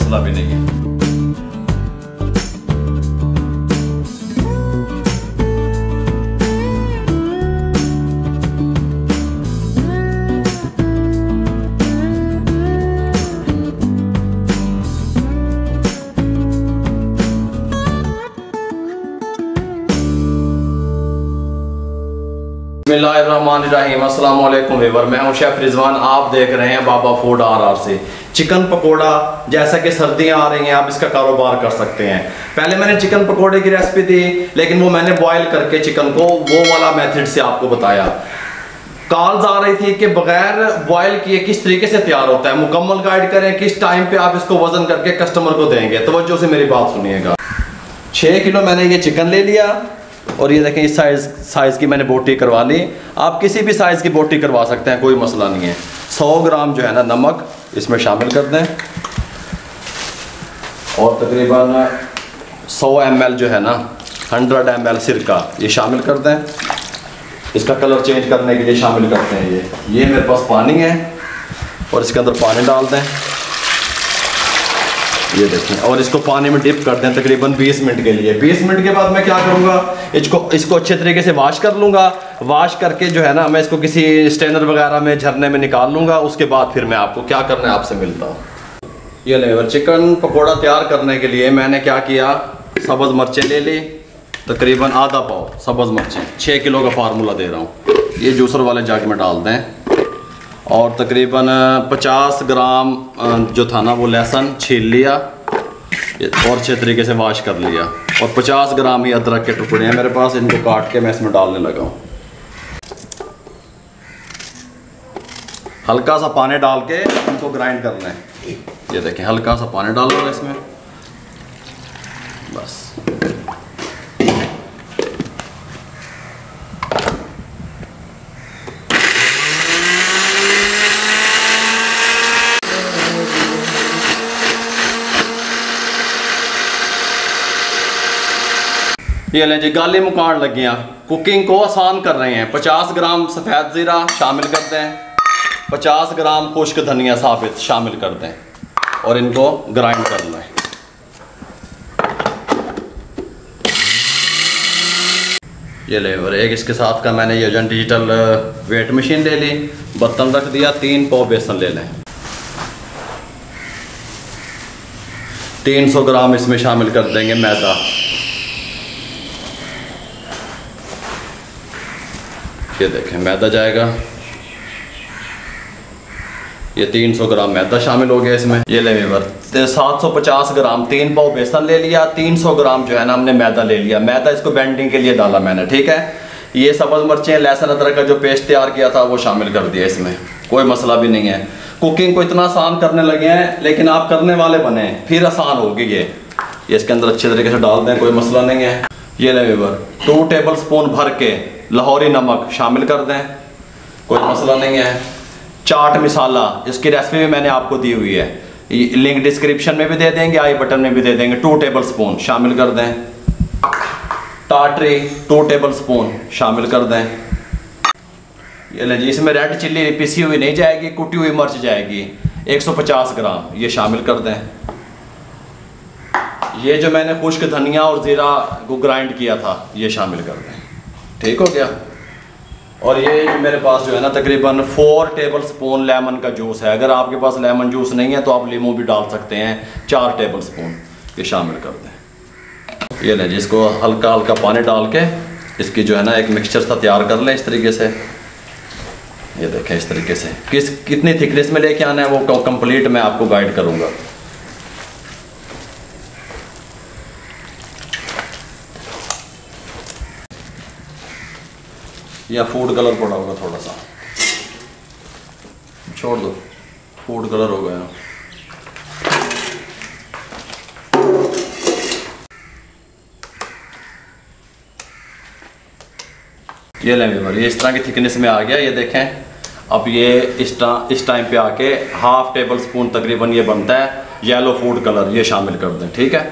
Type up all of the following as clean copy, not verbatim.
मसला भी नहीं है। बिस्मिल्लाहिर्रहमानिर्रहीम। अस्सलाम वालेकुम व्यूअर, मैं हूं शेफ रिजवान। आप देख रहे हैं बाबा फूड RR से। चिकन पकोड़ा, जैसा कि सर्दियां आ रही हैं, आप इसका कारोबार कर सकते हैं। पहले मैंने चिकन पकोड़े की रेसिपी दी, लेकिन वो मैंने बॉयल करके चिकन को वो वाला मेथड से आपको बताया। कॉल्स आ रही थी कि बगैर बॉयल किए किस तरीके से तैयार होता है, मुकम्मल गाइड करें, किस टाइम पे आप इसको वजन करके कस्टमर को देंगे। तवज्जो से मेरी बात सुनिएगा। 6 किलो मैंने ये चिकन ले लिया और ये देखें इस साइज़ की मैंने बोटी करवा ली। आप किसी भी साइज़ की बोटी करवा सकते हैं, कोई मसला नहीं है। 100 ग्राम जो है ना नमक इसमें शामिल कर दें और तकरीबन 100 ml जो है ना 100 ml सिरका ये शामिल कर दें। इसका कलर चेंज करने के लिए शामिल करते हैं ये मेरे पास पानी है और इसके अंदर पानी डाल दें, ये देखें, और इसको पानी में डिप कर दें तकरीबन 20 मिनट के लिए। 20 मिनट के बाद मैं क्या करूँगा, इसको अच्छे तरीके से वॉश कर लूँगा। वॉश करके जो है ना मैं इसको किसी स्ट्रेनर वगैरह में झरने में निकाल लूँगा। उसके बाद फिर मैं आपको क्या करना है आपसे मिलता हूँ। ये लेवर चिकन पकोड़ा तैयार करने के लिए मैंने क्या किया, सब्ज़ मिर्चें ले ली, तकरीबन आधा पाव सब्ज़ मिर्चें। 6 किलो का फार्मूला दे रहा हूँ। ये जूसर वाले जग में डाल दें और तकरीबन 50 ग्राम जो था ना वो लहसुन छील लिया और अच्छे तरीके से वॉश कर लिया। और 50 ग्राम ही अदरक के टुकड़े हैं मेरे पास, इनको काट के मैं इसमें डालने लगा हूँ। हल्का सा पानी डाल के इनको ग्राइंड करना है। ये देखें, हल्का सा पानी डाल लो इसमें, बस। ये लें जी, गाली मुकान लगे हैं, कुकिंग को आसान कर रहे हैं। 50 ग्राम सफ़ेद ज़ीरा शामिल कर दें, 50 ग्राम खुश्क धनिया साबित शामिल कर दें और इनको ग्राइंड कर लें। ये लेवर एक इसके साथ का मैंने ये डिजिटल वेट मशीन ले ली, बर्तन रख दिया, 3 पाव बेसन ले लें। 300 ग्राम इसमें शामिल कर देंगे मैदा। ये देखें मैदा जाएगा, ये 300 ग्राम मैदा शामिल हो गया इसमें। ये ले वीवर 750 ग्राम 3 पाव बेसन ले लिया, 300 ग्राम जो है ना हमने मैदा ले लिया। मैदा इसको बेंडिंग के लिए डाला मैंने, ठीक है। ये सब्ज़ मिर्चें, लहसुन, अदरक का जो पेस्ट तैयार किया था वो शामिल कर दिया इसमें, कोई मसला भी नहीं है। कुकिंग को इतना आसान करने लगे हैं, लेकिन आप करने वाले बने फिर आसान होगी। ये इसके अंदर अच्छे तरीके से डाल दें, कोई मसला नहीं है। ये ले वीवर 2 टेबल स्पून भर के लाहौरी नमक शामिल कर दें, कोई मसला नहीं है। चाट मसाला, इसकी रेसिपी भी मैंने आपको दी हुई है, लिंक डिस्क्रिप्शन में भी दे देंगे, आई बटन में भी दे देंगे। 2 टेबल स्पून शामिल कर दें। टाटरी 2 टेबल स्पून शामिल कर दें। ये ले जी, इसमें रेड चिल्ली पिसी हुई नहीं जाएगी, कुटी हुई मिर्च जाएगी, 150 ग्राम ये शामिल कर दें। ये जो मैंने खुश्क धनिया और ज़ीरा को ग्राइंड किया था ये शामिल कर दें, ठीक हो गया। और ये मेरे पास जो है ना तकरीबन 4 टेबल स्पून लेमन का जूस है। अगर आपके पास लेमन जूस नहीं है तो आप लीमू भी डाल सकते हैं, 4 टेबल स्पून ये शामिल कर दें। ये लें जिसको हल्का हल्का पानी डाल के इसकी जो है ना एक मिक्सचर सा तैयार कर लें इस तरीके से। ये देखें इस तरीके से कितनी थिकनेस में लेके आना है वो कंप्लीट मैं आपको गाइड करूँगा। या फूड कलर पड़ा होगा, थोड़ा सा छोड़ दो, फूड कलर हो गया। ये लें वीवर, ये इस तरह की थिकनेस में आ गया, ये देखें। अब ये इस टाइम पे आके 1/2 टेबल स्पून तकरीबन ये बनता है येलो फूड कलर, ये शामिल कर दें, ठीक है।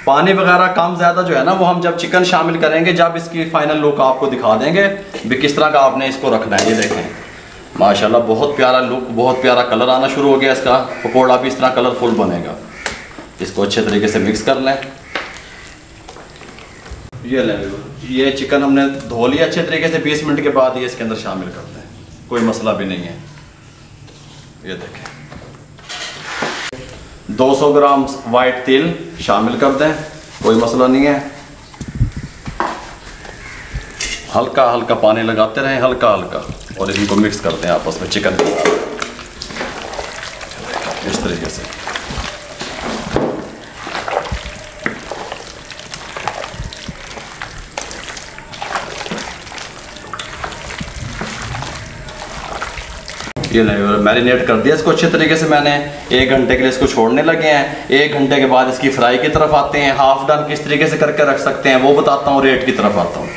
पानी वगैरह कम ज़्यादा जो है ना वो हम जब चिकन शामिल करेंगे, जब इसकी फाइनल लुक आपको दिखा देंगे भी किस तरह का आपने इसको रखना है। ये देखें माशाल्लाह बहुत प्यारा लुक, बहुत प्यारा कलर आना शुरू हो गया इसका। पकौड़ा भी इस तरह कलरफुल बनेगा। इसको अच्छे तरीके से मिक्स कर लें। ये लें, ये चिकन हमने धो लिया अच्छे तरीके से, 20 मिनट के बाद ये इसके अंदर शामिल करते हैं, कोई मसला भी नहीं है। ये देखें, 200 ग्राम वाइट तिल शामिल कर दें, कोई मसला नहीं है। हल्का हल्का पानी लगाते रहें, हल्का हल्का, और इनको मिक्स करते हैं आपस में चिकन के साथ इस तरीके से। ये मैरिनेट कर दिया इसको अच्छे तरीके से मैंने, 1 घंटे के लिए इसको छोड़ने लगे हैं। 1 घंटे के बाद इसकी फ्राई की तरफ आते हैं। हाफ डन किस तरीके से करके रख सकते हैं वो बताता हूँ, रेट की तरफ आता हूँ।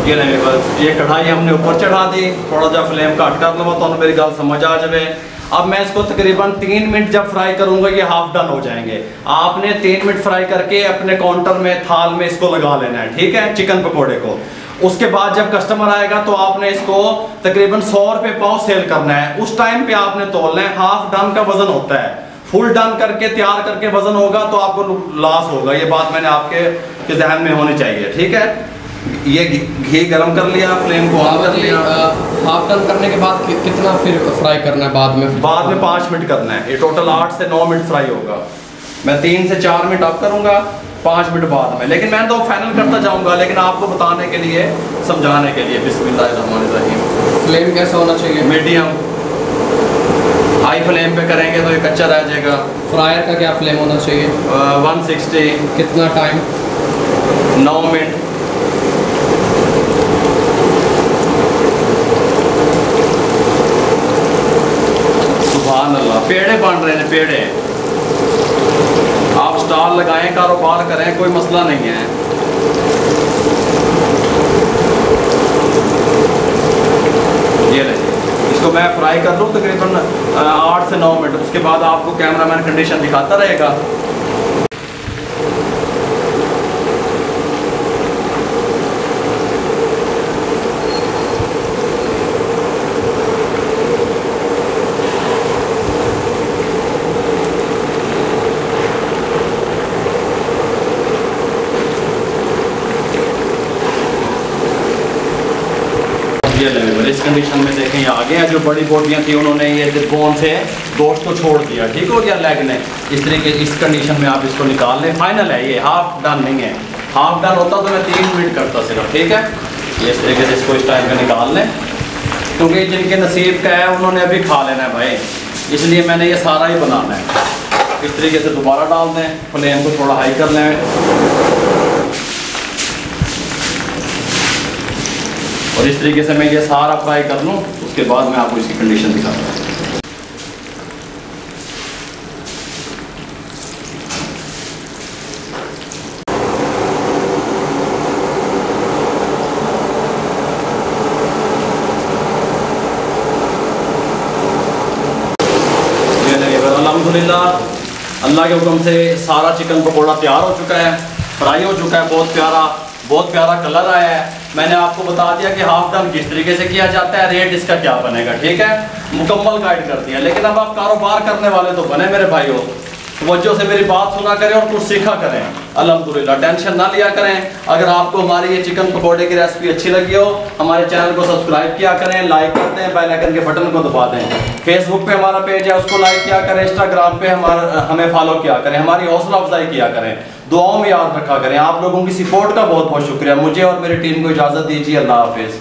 ये कढ़ाई हमने ऊपर चढ़ा दी, थोड़ा जा फ्लेम कट कर लो तो मेरी गल समझ आ जाए। अब मैं इसको तकरीबन 3 मिनट जब फ्राई करूंगा ये हाफ डन हो जाएंगे। आपने 3 मिनट फ्राई करके अपने काउंटर में थाल में इसको लगा लेना है, ठीक है, चिकन पकौड़े को। उसके बाद जब कस्टमर आएगा तो आपने इसको तकरीबन 100 रुपये पाव सेल करना है। उस टाइम पे आपने तोलना है। हाफ डन का वजन होता है, फुल डन करके तैयार करके वजन होगा तो आपको लॉस होगा। ये बात मैंने आपके जहन में होनी चाहिए, ठीक है। ये घी गरम कर लिया, फ्लेम को ऑन कर लिया। हाफ डन करने के बाद कितना फिर फ्राई करना है बाद में? बाद में 5 मिनट करना है। ये टोटल 8 से 9 मिनट फ्राई होगा। मैं 3 से 4 मिनट अब करूँगा, 5 मिनट बाद में। लेकिन मैं तो फाइनल करता जाऊँगा, लेकिन आपको बताने के लिए, समझाने के लिए। बिस्मिल्लाहिर्रहमानिर्रहीम। फ्लेम कैसा होना चाहिए? मीडियम। हाई फ्लेम पे करेंगे तो ये कच्चा रह जाएगा। फ्रायर का क्या फ्लेम होना चाहिए? 160। कितना टाइम? 9 मिनट। सुभान अल्लाह, पेड़े बन रहे हैं, पेड़े। आप स्टॉल लगाएं, कारोबार करें, कोई मसला नहीं है। ये ले, इसको मैं फ्राई कर लूँ तकरीबन 8 से 9 मिनट। उसके बाद आपको कैमरामैन कंडीशन दिखाता रहेगा। इस कंडीशन में देखें, ये आगे हैं जो बड़ी बोटियाँ थी, उन्होंने ये बोन से गोश्त को छोड़ दिया, ठीक हो गया लेग ने। इस तरीके इस कंडीशन में आप इसको निकाल लें। फाइनल है ये, हाफ डन नहीं है। हाफ डन होता तो मैं 3 मिनट करता सिर्फ, ठीक है। ये इस तरीके से इसको इस टाइम पे निकाल लें, क्योंकि जिनके नसीब का है उन्होंने अभी खा लेना है भाई, इसलिए मैंने ये सारा ही बनाना है। इस तरीके से दोबारा डाल दें, फ्लेम को थोड़ा हाई कर लें, और इस तरीके से मैं ये सारा फ्राई कर लूँ। उसके बाद मैं आपको इसकी कंडीशन दिखाता हूँ। अल्हम्दुलिल्लाह, अल्लाह के हुक्म से सारा चिकन पकौड़ा तैयार हो चुका है, फ्राई हो चुका है। बहुत प्यारा कलर आया है। मैंने आपको बता दिया कि हाफ डन किस तरीके से किया जाता है, रेट इसका क्या बनेगा, ठीक है, मुकम्मल गाइड कर दिया। लेकिन अब आप कारोबार करने वाले तो बने मेरे भाइयों, तवज्जो से मेरी बात सुना करें और कुछ सीखा करें। अल्हम्दुलिल्लाह, टेंशन ना लिया करें। अगर आपको हमारी ये चिकन पकौड़े की रेसिपी अच्छी लगी हो, हमारे चैनल को सब्सक्राइब किया करें, लाइक कर दें, बेल आइकन के बटन को दबा दें। फेसबुक पे हमारा पेज है, उसको लाइक किया करें। इंस्टाग्राम पे हमें फॉलो किया करें, हमारी हौसला अफजाई किया करें, दुआओं में याद रखा करें। आप लोगों की सपोर्ट का बहुत बहुत शुक्रिया। मुझे और मेरी टीम को इजाज़त दीजिए। अल्लाह हाफिज़।